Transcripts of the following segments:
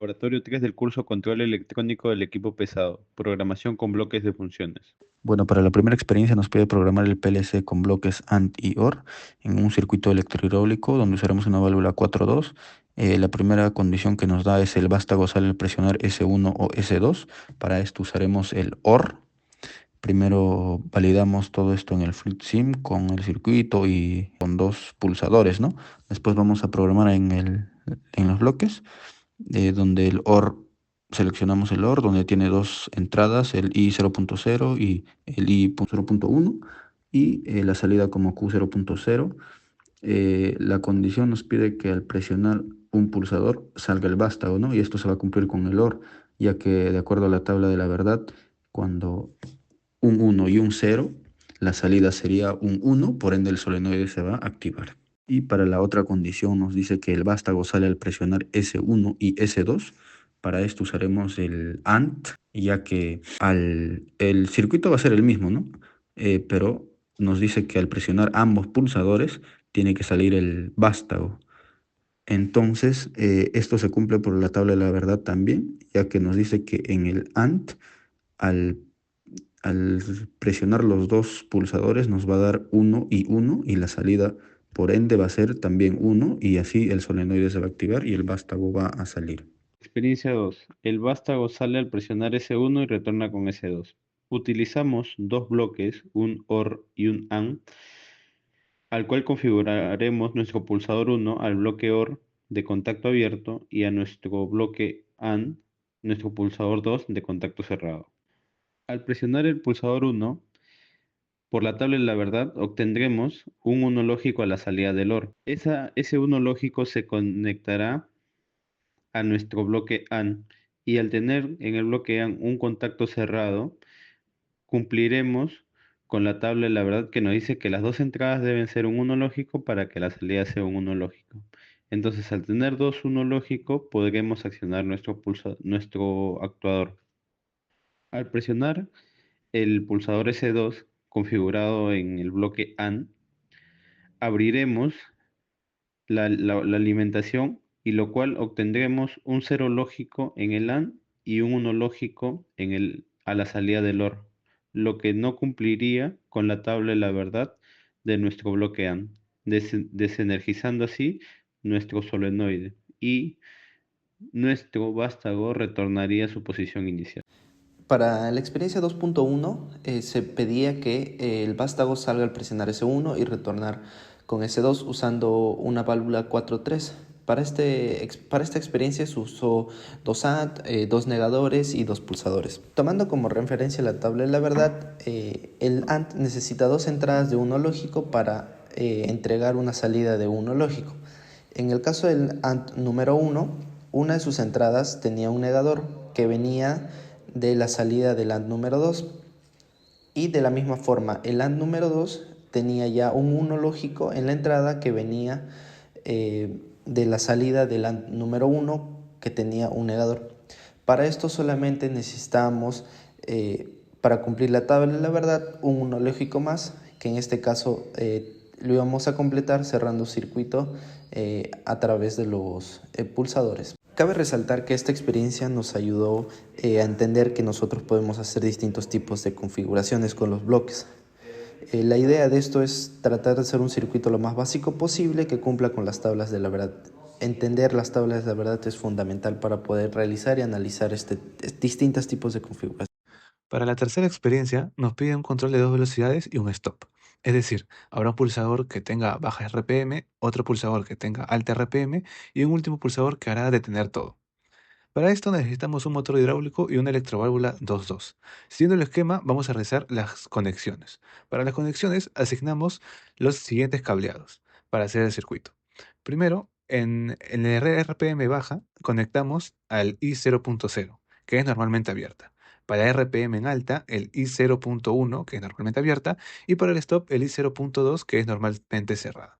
Laboratorio 3 del curso Control Electrónico del Equipo Pesado. Programación con bloques de funciones. Bueno, para la primera experiencia nos pide programar el PLC con bloques AND y OR en un circuito electrohidráulico donde usaremos una válvula 4.2. La primera condición que nos da es el vástago sale al presionar S1 o S2. Para esto usaremos el OR. Primero validamos todo esto en el Fluid Sim con el circuito y con dos pulsadores, ¿no? Después vamos a programar en los bloques, donde el OR, seleccionamos el OR, donde tiene dos entradas, el I0.0 y el I0.1, y la salida como Q0.0. La condición nos pide que al presionar un pulsador salga el vástago, ¿no? Y esto se va a cumplir con el OR, ya que de acuerdo a la tabla de la verdad, cuando un 1 y un 0, la salida sería un 1, por ende el solenoide se va a activar. Y para la otra condición nos dice que el vástago sale al presionar S1 y S2. Para esto usaremos el AND, ya que el circuito va a ser el mismo, ¿no? Pero nos dice que al presionar ambos pulsadores tiene que salir el vástago. Entonces, esto se cumple por la tabla de la verdad también, ya que nos dice que en el AND, al al presionar los dos pulsadores nos va a dar uno y uno, y la salida por ende va a ser también uno, y así el solenoide se va a activar y el vástago va a salir. Experiencia 2. El vástago sale al presionar S1 y retorna con S2. Utilizamos dos bloques, un OR y un AND, al cual configuraremos nuestro pulsador 1 al bloque OR de contacto abierto y a nuestro bloque AND, nuestro pulsador 2 de contacto cerrado. Al presionar el pulsador 1, por la tabla de la verdad obtendremos un 1 lógico a la salida del OR. Ese 1 lógico se conectará a nuestro bloque AND y al tener en el bloque AND un contacto cerrado, cumpliremos con la tabla de la verdad que nos dice que las dos entradas deben ser un 1 lógico para que la salida sea un 1 lógico. Entonces, al tener dos 1 lógico, podremos accionar nuestro actuador. Al presionar el pulsador S2 configurado en el bloque AND, abriremos la alimentación, y lo cual obtendremos un cero lógico en el AND y un uno lógico a la salida del OR, lo que no cumpliría con la tabla de la verdad de nuestro bloque AND, desenergizando así nuestro solenoide, y nuestro vástago retornaría a su posición inicial. Para la experiencia 2.1 se pedía que el vástago salga al presionar S1 y retornar con S2 usando una válvula 4.3. Para esta experiencia se usó dos AND, dos negadores y dos pulsadores. Tomando como referencia la tabla de la verdad, el AND necesita dos entradas de 1 lógico para entregar una salida de 1 lógico. En el caso del AND número 1, una de sus entradas tenía un negador que venía de la salida del AND número 2, y de la misma forma el AND número 2 tenía ya un 1 lógico en la entrada que venía de la salida del AND número 1 que tenía un negador. Para esto solamente necesitamos, para cumplir la tabla de la verdad, un 1 lógico más, que en este caso lo íbamos a completar cerrando circuito a través de los pulsadores. Cabe resaltar que esta experiencia nos ayudó a entender que nosotros podemos hacer distintos tipos de configuraciones con los bloques. La idea de esto es tratar de hacer un circuito lo más básico posible que cumpla con las tablas de la verdad. Entender las tablas de la verdad es fundamental para poder realizar y analizar distintos tipos de configuración. Para la tercera experiencia, nos pide un control de dos velocidades y un stop. Es decir, habrá un pulsador que tenga baja RPM, otro pulsador que tenga alta RPM y un último pulsador que hará detener todo. Para esto necesitamos un motor hidráulico y una electroválvula 2.2. Siguiendo el esquema, vamos a realizar las conexiones. Para las conexiones, asignamos los siguientes cableados para hacer el circuito. Primero, en la RPM baja, conectamos al I0.0, que es normalmente abierta. Para RPM en alta, el I0.1, que es normalmente abierta, y para el stop, el I0.2, que es normalmente cerrada.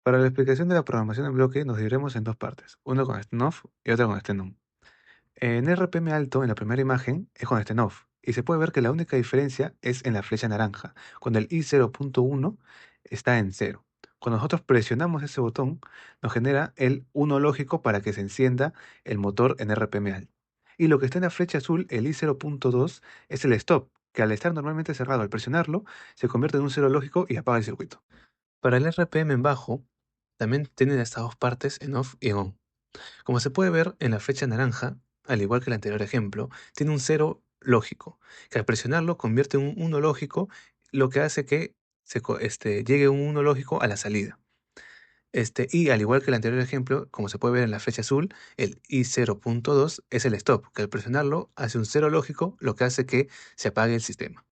Para la explicación de la programación en bloque, nos dividiremos en dos partes, uno con STENOFF y otro con STENOM. En RPM alto, en la primera imagen, es con STENOFF, y se puede ver que la única diferencia es en la flecha naranja, cuando el I0.1 está en 0. Cuando nosotros presionamos ese botón, nos genera el 1 lógico para que se encienda el motor en RPM alto. Y lo que está en la flecha azul, el I0.2, es el stop, que al estar normalmente cerrado, al presionarlo, se convierte en un 0 lógico y apaga el circuito. Para el RPM en bajo, también tienen estas dos partes en off y en on. Como se puede ver en la flecha naranja, al igual que el anterior ejemplo, tiene un 0 lógico, que al presionarlo convierte en un 1 lógico, lo que hace que llegue un 1 lógico a la salida. Y al igual que el anterior ejemplo, como se puede ver en la flecha azul, el I0.2 es el stop, que al presionarlo hace un 0 lógico, lo que hace que se apague el sistema.